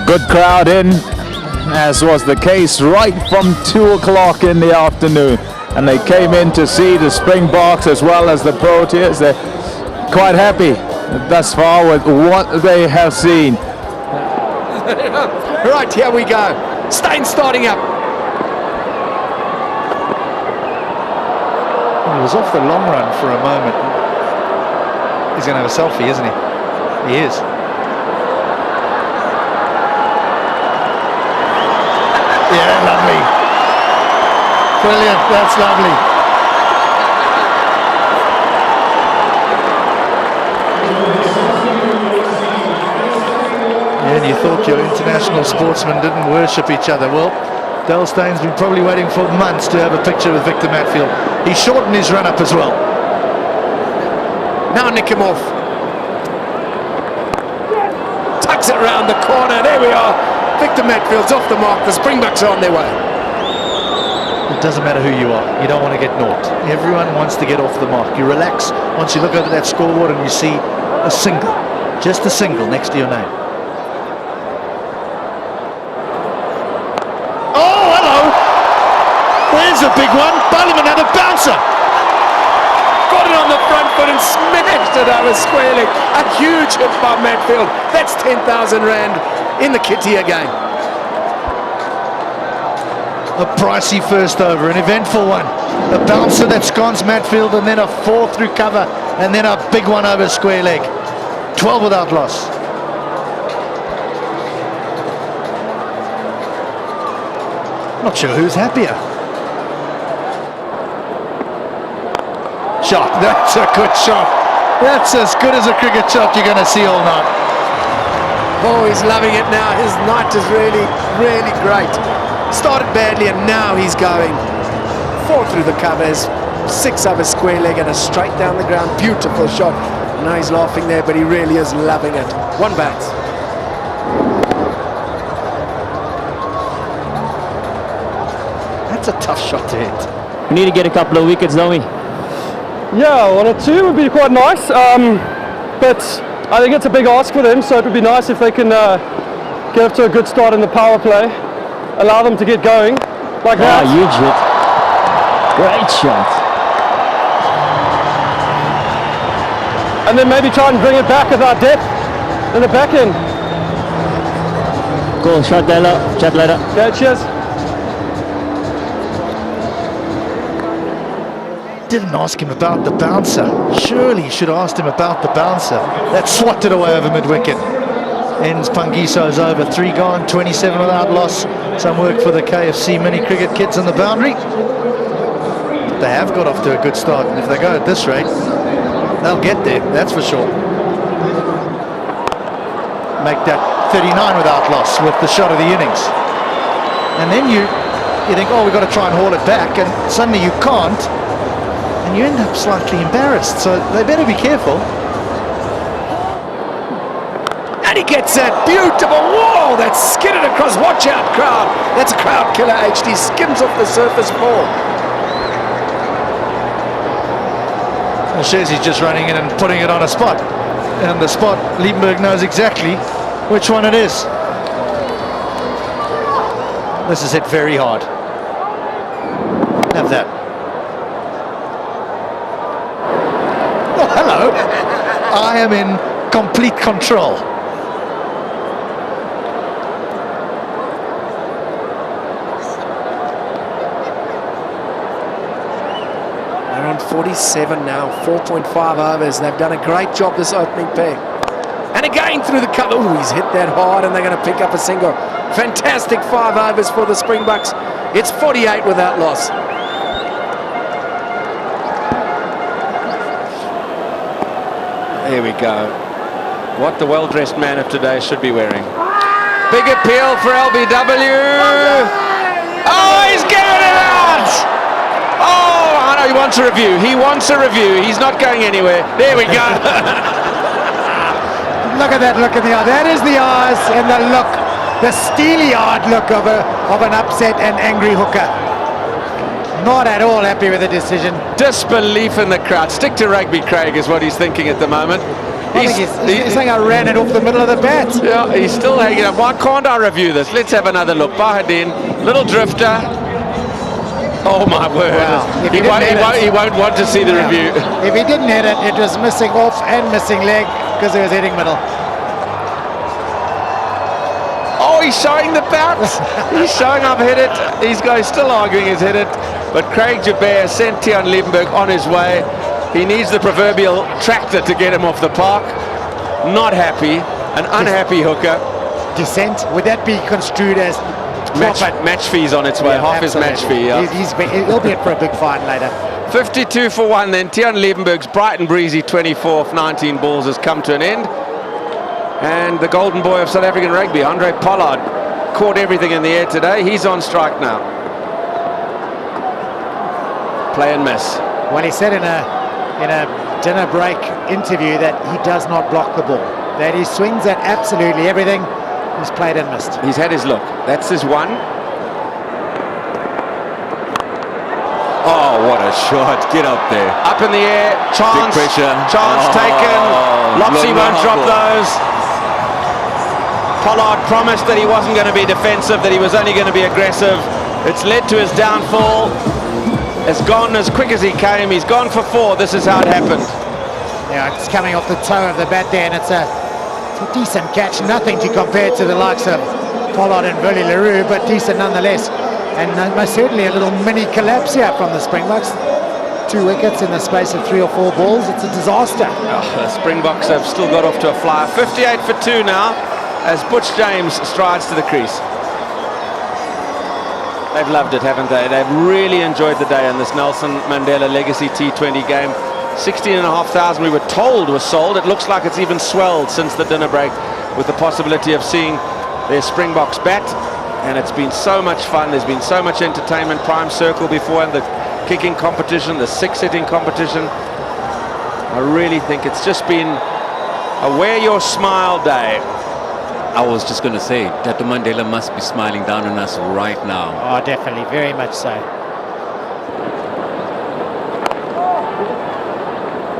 Good crowd in, as was the case right from 2 o'clock in the afternoon. And they came in to see the Springboks as well as the Proteas. They're quite happy thus far with what they have seen. Right, here we go. Stein starting up. He was off the long run for a moment. He's going to have a selfie, isn't he? He is. Yeah, lovely. Brilliant, that's lovely. Yeah, and you thought your international sportsmen didn't worship each other. Well, Dale Steyn's been probably waiting for months to have a picture with Victor Matfield. He shortened his run-up as well. Now nick him off. Tucks it round the corner. There we are. Victor Matfield's off the mark. The Springboks are on their way. It doesn't matter who you are. You don't want to get naught. Everyone wants to get off the mark. You relax once you look over that scoreboard and you see a single. Just a single next to your name. Oh, hello! There's a big one. Bowlerman had a bouncer. Got it on the front foot and smashed it over square leg. A huge hit by Matfield. That's 10,000 rand in the kitty again. A pricey first over, an eventful one. A bouncer that scones Matfield and then a 4 through cover and then a big one over square leg. 12 without loss. Not sure who's happier. Shot, that's a good shot. That's as good as a cricket shot you're going to see all night. Oh, he's loving it now. His night is really, really great. Started badly and now he's going. 4 through the covers, 6 over square leg and a straight down the ground. Beautiful shot. Now he's laughing there, but he really is loving it. 1 bat. That's a tough shot to hit. We need to get a couple of wickets, don't we? Yeah, 1 or 2 would be quite nice. But I think it's a big ask for them, so it would be nice if they can get off to a good start in the power play. Allow them to get going like that. Oh, huge hit. Great shot. And then maybe try and bring it back with our depth in the back end. Cool, shot Della. Chat later. Okay, cheers. Didn't ask him about the bouncer. Surely you should have asked him about the bouncer. That swatted away over mid-wicket. Ends Pangiso's over. 3 gone, 27 without loss. Some work for the KFC mini cricket kids on the boundary. They have got off to a good start, and if they go at this rate, they'll get there, that's for sure. Make that 39 without loss with the shot of the innings. And then you think, oh, we've got to try and haul it back, and suddenly you can't. And you end up slightly embarrassed, so they better be careful. And he gets that beautiful wall that skidded across. Watch out, crowd. That's a crowd killer, HD. Skims off the surface ball. Well, Shazzy's just running in and putting it on a spot. And the spot, Liebenberg knows exactly which one it is. This is hit very hard. Have that. Oh, hello. I am in complete control. They're on 47 now, 4.5 overs. They've done a great job this opening pair. And again through the cover. Oh, he's hit that hard and they're going to pick up a single. Fantastic 5 overs for the Springboks. It's 48 without loss. There we go. What the well-dressed man of today should be wearing. Big appeal for LBW. Oh, he's giving it out! Oh, I know he wants a review. He wants a review. He's not going anywhere. There we go. Look at that look in the eye. That is the eyes and the look, the steely-eyed look of an upset and angry hooker. not at all happy with the decision. Disbelief in the crowd. Stick to rugby, Craig, is what he's thinking at the moment. I think he's saying I ran it off the middle of the bat. Yeah, he's still hanging up. Why can't I review this? Let's have another look. Bahadin, little drifter. Oh my word. Wow. He won't want to see the review. If he didn't hit it, it was missing off and missing leg because he was hitting middle. Oh, he's showing the bat. He's showing I've hit it. He's still arguing he's hit it. But Craig Jabber sent Tiaan Liebenberg on his way. He needs the proverbial tractor to get him off the park. Not happy. An unhappy hooker. Descent, would that be construed as match fees on its way? Yeah, half his match fee. Yeah. He'll be in for a big fine later. 52 for 1 then. Tiaan Liebenberg's bright and breezy 24 of 19 balls has come to an end. And the golden boy of South African rugby, Andre Pollard, caught everything in the air today. He's on strike now. Play and miss. Well, he said in a dinner break interview that he does not block the ball, that he swings at absolutely everything. He's played and missed. He's had his look. That's his one. Oh, what a shot. Get up there. Up in the air. Chance. Big pressure. Chance taken. Lopsy won't drop those. Pollard promised that he wasn't going to be defensive, that he was only going to be aggressive. It's led to his downfall. Has gone as quick as he came. He's gone for 4. This is how it happened. Yeah, it's coming off the toe of the bat there, and it's a decent catch. Nothing to compare to the likes of Pollard and Willie LaRue, but decent nonetheless. And most certainly a little mini collapse here from the Springboks. 2 wickets in the space of 3 or 4 balls. It's a disaster. The Springboks have still got off to a flyer. 58 for 2 now as Butch James strides to the crease. They've loved it, haven't they? They've really enjoyed the day in this Nelson Mandela Legacy T20 game. 16,500 we were told was sold. It looks like it's even swelled since the dinner break, with the possibility of seeing their Springboks bat. And it's been so much fun. There's been so much entertainment. Prime Circle before, and the kicking competition, the 6-hitting competition. I really think it's just been a wear your smile day. I was just going to say, Dr. Mandela must be smiling down on us right now. Oh, definitely. Very much so.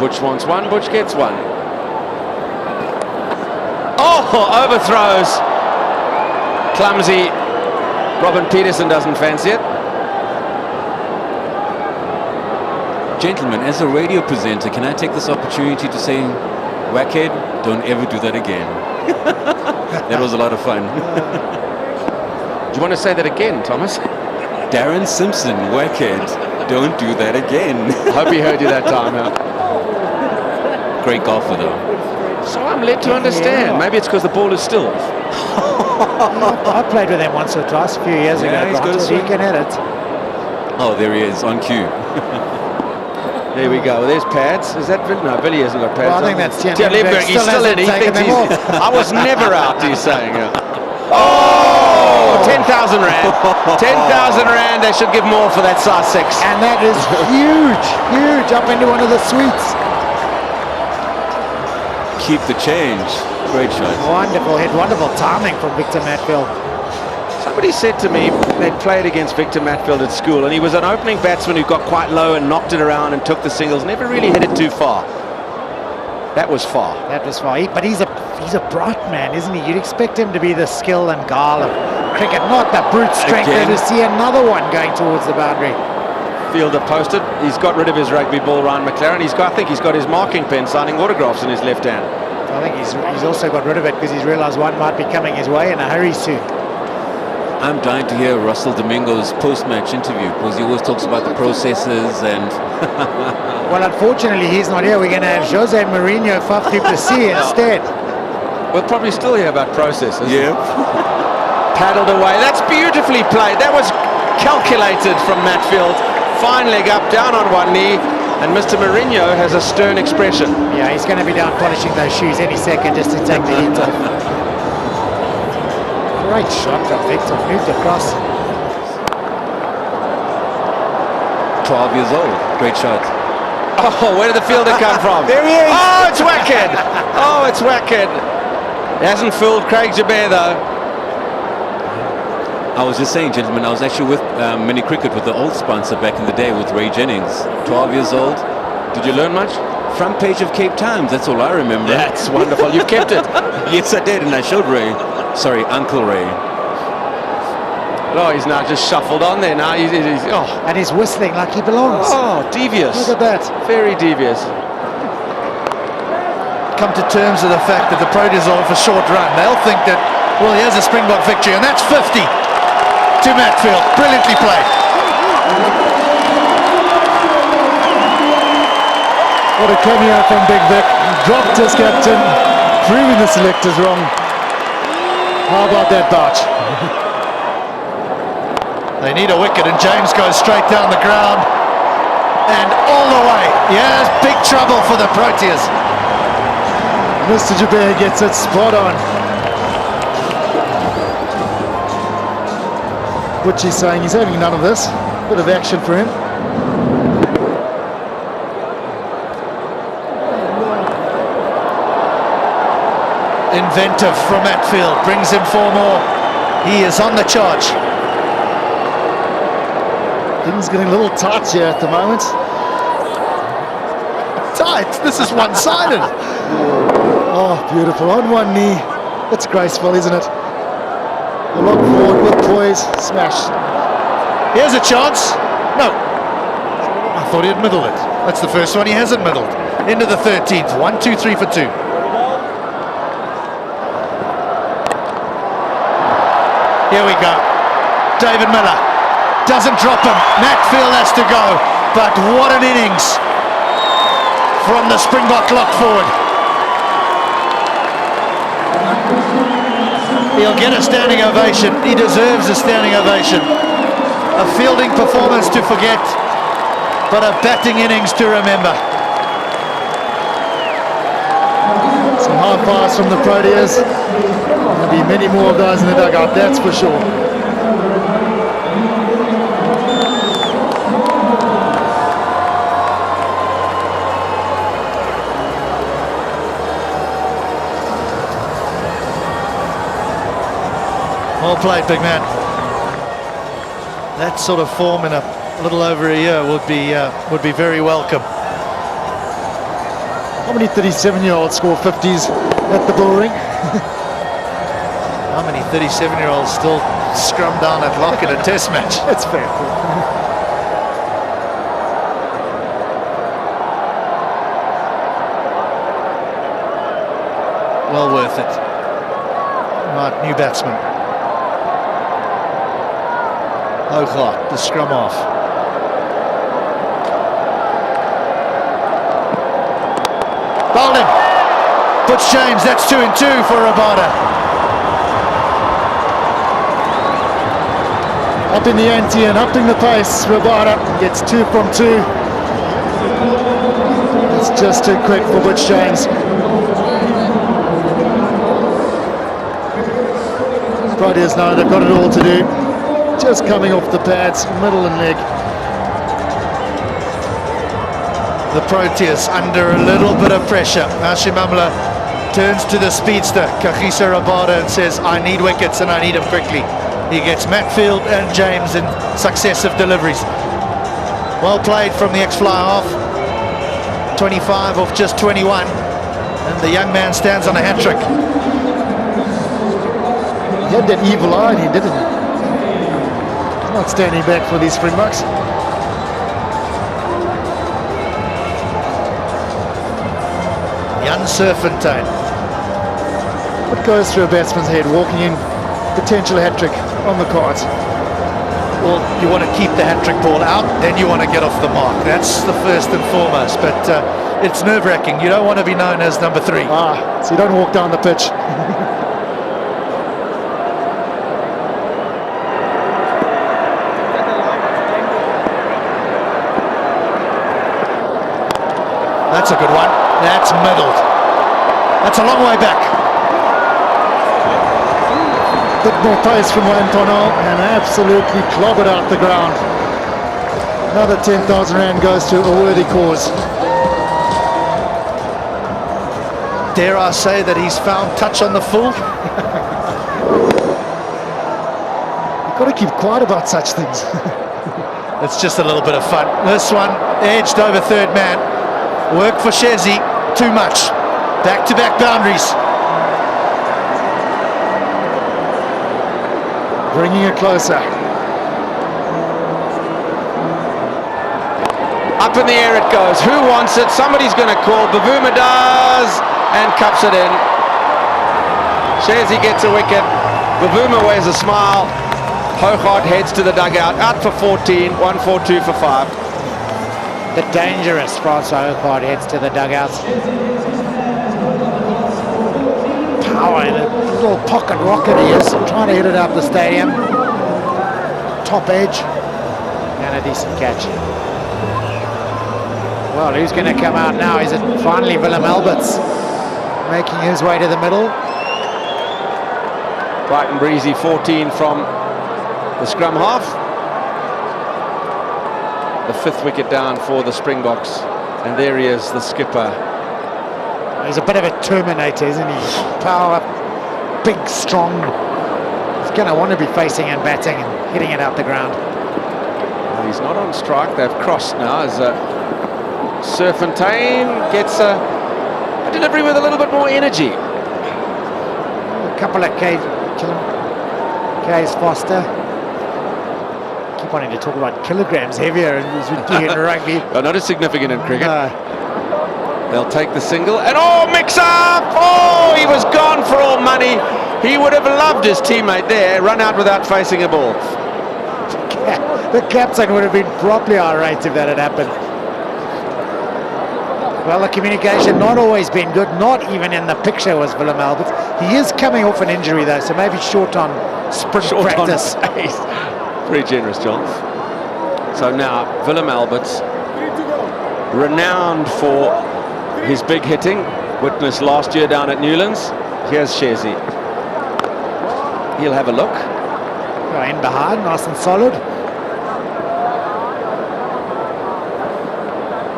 Butch wants one. Butch gets one. Oh, overthrows. Clumsy. Robin Peterson doesn't fancy it. Gentlemen, as a radio presenter, can I take this opportunity to say, Wackhead, don't ever do that again. That was a lot of fun. Do you want to say that again, Thomas? Darren Simpson, Wackhead, don't do that again. I hope he heard you that time. Great golfer, though. So I'm led to understand. Yeah. Maybe it's because the ball is still. I played with him once or twice a few years ago. He's got a swing. He can hit it. Oh, there he is, on cue. There we go. There's pads. Is that Billy? No, Billy hasn't got pads. Well, I think that's Tiaan Liebenberg. He's still in. He thinks he's. I was never out, he's saying. Oh, 10,000 rand. 10,000 rand. They should give more for that size 6. And that is huge, huge, up into one of the suites. Keep the change. Great shot. Wonderful hit, wonderful timing from Victor Matfield. Somebody said to me they'd played against Victor Matfield at school, and he was an opening batsman who got quite low and knocked it around and took the singles. Never really hit it too far. That was far. That was far. But he's a bright man, isn't he? You'd expect him to be the skill and guile of cricket, not the brute strength. Again. To see another one going towards the boundary. Fielder posted. He's got rid of his rugby ball, Ryan McLaren. I think he's got his marking pen signing autographs in his left hand. I think he's also got rid of it because he's realised one might be coming his way in a hurry soon. I'm dying to hear Russell Domingo's post-match interview, because he always talks about the processes and... Well, unfortunately, he's not here. We're going to have Jose Mourinho Faf du Plessis instead. We'll probably still hear about processes. Yeah. Paddled away. That's beautifully played. That was calculated from Matfield. Fine leg up, down on one knee, and Mr. Mourinho has a stern expression. Yeah, he's going to be down polishing those shoes any second just to take the heat off. Great shot from Victor, moved across. 12 years old. Great shot. Oh, where did the fielder come from? There he is. Oh, it's Wackhead. Oh, it's Wackhead. He hasn't fooled Craig Jabber, though. I was just saying, gentlemen, I was actually with mini cricket with the old sponsor back in the day with Ray Jennings, 12 years old. Did you learn much? Front page of Cape Times, that's all I remember. That's wonderful. You've kept it. Yes, I did, and I showed Ray. Sorry, Uncle Ray. Oh, he's now just shuffled on there. Now he's And he's whistling like he belongs. oh, devious. Look at that. Very devious. Come to terms with the fact that the Proteas are off a short run. They'll think that, well, here's a Springbok victory, and that's 50 to Matfield. Brilliantly played. What a cameo from Big Vic. Dropped his captain, proving the selectors wrong. How about that, Butch? They need a wicket, and James goes straight down the ground and all the way. Yes, big trouble for the Proteas. Mr. Jabir gets it spot on. Butch is saying he's having none of this. Bit of action for him. Inventive from Matfield, brings him 4 more. He is on the charge. Things getting a little tight here at the moment. Tight, this is one-sided. Oh, beautiful. On one knee. It's graceful, isn't it? A lock forward with poise. Smash. Here's a chance. No. I thought he had middled it. That's the first one he hasn't middled. Into the 13th. 1, 2, 3 for 2. Here we go. David Miller doesn't drop him. Matfield has to go. But what an innings from the Springbok lock forward. He'll get a standing ovation. He deserves a standing ovation. A fielding performance to forget, but a batting innings to remember. Some hard pass from the Proteas. There'll be many more of those in the dugout, that's for sure. Well played, big man. That sort of form in a little over a year would be very welcome. How many 37-year-olds score 50s at the bull ring? How many 37-year-olds still scrum down at lock in a test match? That's fair. Well worth it. Right, new batsman. Hogarth, the scrum off. Bowled him. Butch James, that's 2 and 2 for Rabada. Up in the ante and upping the pace. Rabada gets 2 from 2. It's just too quick for Butch James. Proteas know they've got it all to do. Just coming off the pads, middle and leg. The Proteas under a little bit of pressure. Ashimamla turns to the speedster, Kagiso Rabada, and says, I need wickets and I need them quickly. He gets Matfield and James in successive deliveries. Well played from the ex-fly half. 25 off just 21. And the young man stands on a hat-trick. He had that evil eye and he didn't. He's not standing back for these Springboks. Jan Serfontein. What goes through a batsman's head walking in, potential hat-trick on the cards? Well, you want to keep the hat-trick ball out, then you want to get off the mark. That's the first and foremost, but it's nerve-wracking. You don't want to be known as number 3. So you don't walk down the pitch. That's a good one. That's middled. That's a long way back. Bit more pace from Antonio and absolutely clobbered out the ground. Another 10,000 Rand goes to a worthy cause. Dare I say that he's found touch on the full? You Got to keep quiet about such things. It's just a little bit of fun. This one edged over third man. Work for Shezi. Too much. Back-to-back boundaries. Bringing it closer. Up in the air it goes. Who wants it? Somebody's going to call. Bavuma does, and cups it in. Shezi gets a wicket. Bavuma wears a smile. Hougaard heads to the dugout. Out for 14. 1-4-2 for 5. The dangerous Francois Hougaard heads to the dugout. Power in a little pocket rocket he is, trying to hit it up the stadium. Top edge, and a decent catch. Well, who's going to come out now? Is it finally Willem Alberts making his way to the middle? Bright and breezy, 14 from the scrum half. The 5th wicket down for the Springboks, and there he is, the skipper. He's a bit of a terminator, isn't he? Power, big, strong. He's going to want to be facing and batting and hitting it out the ground. Well, he's not on strike. They've crossed now as Serfontein gets a delivery with a little bit more energy. A couple of K's faster. Keep wanting to talk about kilograms heavier as we do in rugby. Well, not as significant in cricket. No. They'll take the single, and mix up! Oh, he was gone for all money. He would have loved his teammate there, run out without facing a ball. The captain would have been properly irate if that had happened. Well, the communication not always been good, not even in the picture was Willem Alberts. He is coming off an injury though, so maybe short on sprint practice. On pace. Pretty generous, John. So now, Willem Alberts, renowned for his big hitting, witnessed last year down at Newlands. Here's Shezi. He'll have a look. Oh, in behind, nice and solid.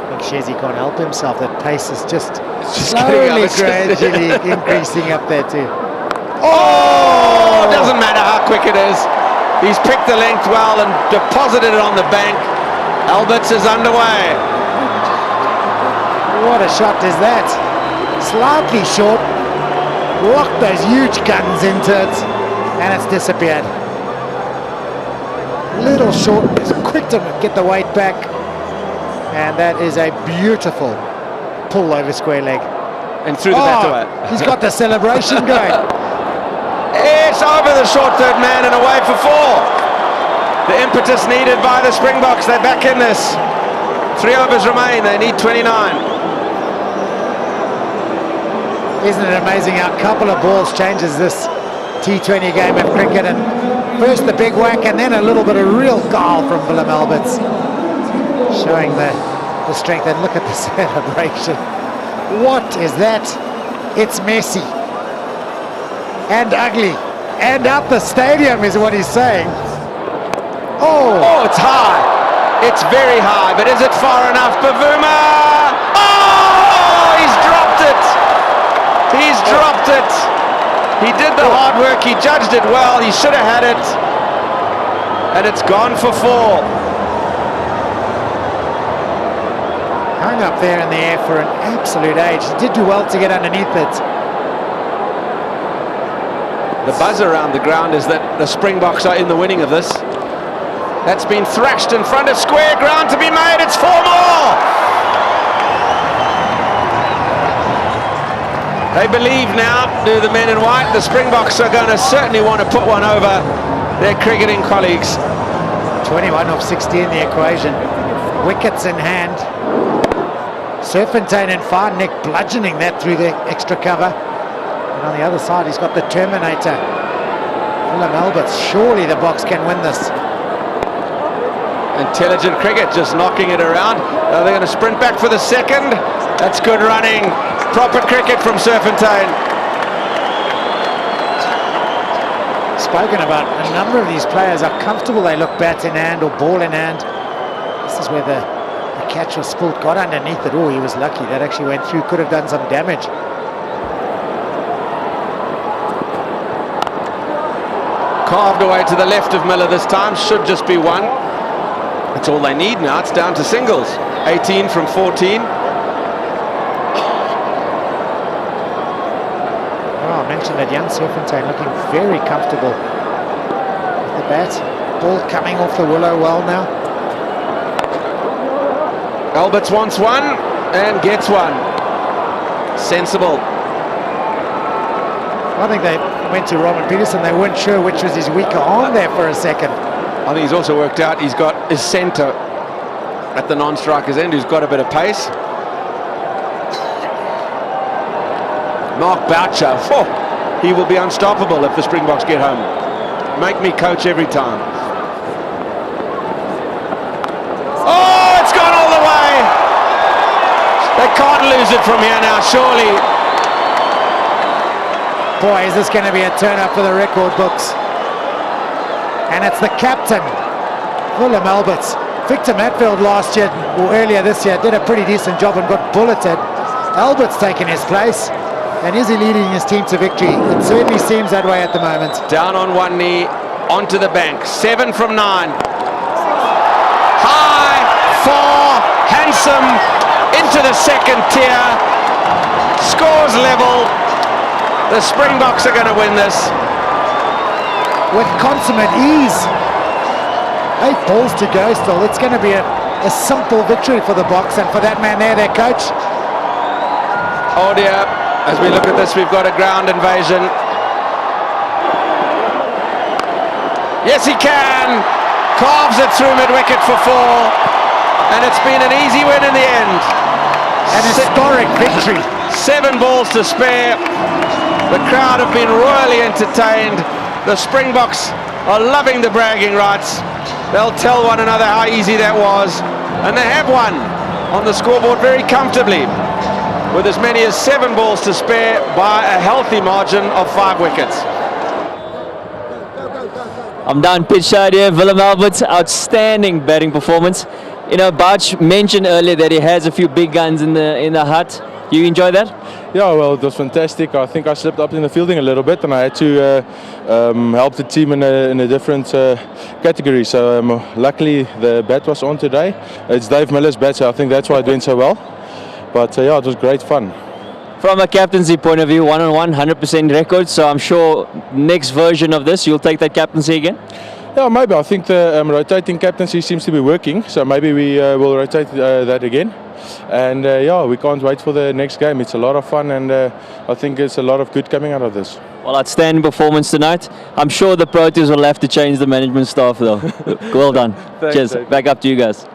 I think Shezi can't help himself. That pace is just slowly, gradually increasing up there too. Oh! Doesn't matter how quick it is. He's picked the length well and deposited it on the bank. Alberts is underway. What a shot is that? Slightly short. Rocked those huge guns into it, and it's disappeared. Little short. It's quick to get the weight back, and that is a beautiful pull over square leg. And through the bat away. He's got the celebration going. It's over the short third man and away for 4. The impetus needed by the Springboks. They're back in this. 3 overs remain. They need 29. Isn't it amazing how a couple of balls changes this T20 game of cricket? And first the big whack and then a little bit of real guile from Willem Alberts, showing the strength. And look at the celebration. What is that? It's messy and ugly and up the stadium is what he's saying. Oh, it's high. It's very high, but is it far enough? Bavuma! Oh, he's dropped it. He's dropped it. He did the hard work. He judged it well. He should have had it. And it's gone for 4. Hung up there in the air for an absolute age. He did do well to get underneath it. The buzz around the ground is that the Springboks are in the winning of this. That's been thrashed in front of square ground to be made. It's 4 more. They believe now, do the men in white. The Springboks are going to certainly want to put one over their cricketing colleagues. 21 of 60 in the equation. Wickets in hand. Serfontein and far Nick bludgeoning that through the extra cover. And on the other side, he's got the Terminator. Willem Alberts, surely the Boks can win this. Intelligent cricket, just knocking it around. Now they're going to sprint back for the second. That's good running. Proper cricket from Serfontein. Spoken about, a number of these players are comfortable. They look bat in hand or ball in hand. This is where the catch was pulled, got underneath it. Oh, he was lucky. That actually went through, could have done some damage. Carved away to the left of Miller this time. Should just be one. That's all they need now. It's down to singles. 18 from 14. Oh, I mentioned that Jan Serfontein looking very comfortable with the bat. Ball coming off the willow well now. Alberts wants one and gets one. Sensible. I think they went to Robin Peterson. They weren't sure which was his weaker arm there for a second. I think he's also worked out he's got his centre at the non-striker's end, who's got a bit of pace. Mark Boucher, he will be unstoppable if the Springboks get home. Make me coach every time. Oh, it's gone all the way. They can't lose it from here now, surely. Boy, is this going to be a turn-up for the record books. And it's the captain, Willem Alberts. Victor Matfield last year, or earlier this year, did a pretty decent job and got bulleted. Alberts taking his place. And is he leading his team to victory? It certainly seems that way at the moment. Down on one knee, onto the bank. 7 from 9. High, 4, handsome, into the second tier. Scores level. The Springboks are going to win this. With consummate ease. 8 balls to go still. It's going to be a simple victory for the Boks and for that man there, their coach. Oh dear. As we look at this, we've got a ground invasion. Yes, he can. Carves it through mid-wicket for 4. And it's been an easy win in the end. An historic victory. 7 balls to spare. The crowd have been royally entertained. The Springboks are loving the bragging rights. They'll tell one another how easy that was. And they have won on the scoreboard very comfortably, with as many as 7 balls to spare by a healthy margin of 5 wickets. I'm down pitch side here. Willem Alberts, outstanding batting performance. You know, Butch mentioned earlier that he has a few big guns in the hut. You enjoy that? Yeah, well, it was fantastic. I think I slipped up in the fielding a little bit, and I had to help the team in a different category. So luckily the bat was on today. It's Dave Miller's bat, so I think that's why it went so well. But yeah, it was great fun. From a captaincy point of view, 1-on-1, 100% record. So I'm sure next version of this, you'll take that captaincy again? Yeah, maybe. I think the rotating captaincy seems to be working. So maybe we will rotate that again. And yeah, we can't wait for the next game. It's a lot of fun, and I think it's a lot of good coming out of this. Well, outstanding performance tonight. I'm sure the Proteas will have to change the management staff though. Well done. Thanks, cheers. Dave. Back up to you guys.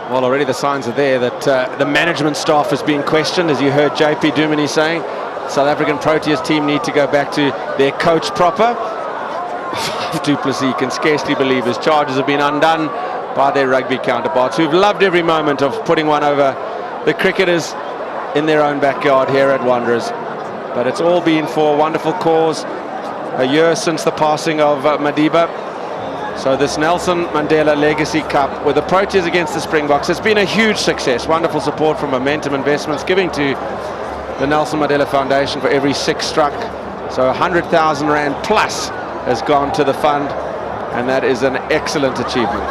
Well, already the signs are there that the management staff is being questioned, as you heard JP Duminy saying. South African Proteas team need to go back to their coach proper. Du Plessis can scarcely believe his charges have been undone by their rugby counterparts, who've loved every moment of putting one over the cricketers in their own backyard here at Wanderers. But it's all been for a wonderful cause. A year since the passing of Madiba. So this Nelson Mandela Legacy Cup with the Proteas against the Springboks, it's been a huge success. Wonderful support from Momentum Investments, giving to the Nelson Mandela Foundation for every 6 struck. So 100,000 Rand plus has gone to the fund, and that is an excellent achievement.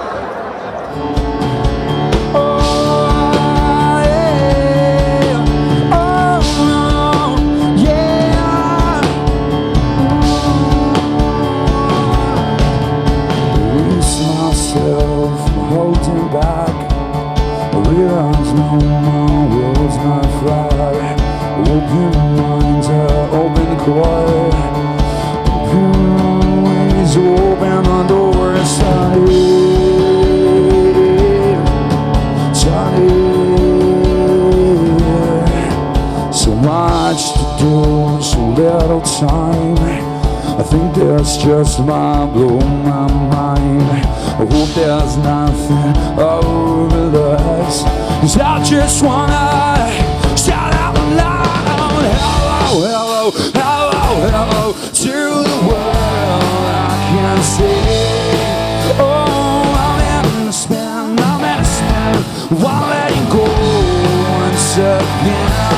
Holding back, I realize no more words might fly. Open minds are open quiet. Open ways, open the doors. So much to do, so little time. I think that's just my blow my mind. I hope there's nothing over this, 'cause I just wanna shout out loud, hello, hello, hello, hello to the world. I can say, oh, I'm in the spin, while letting go once again.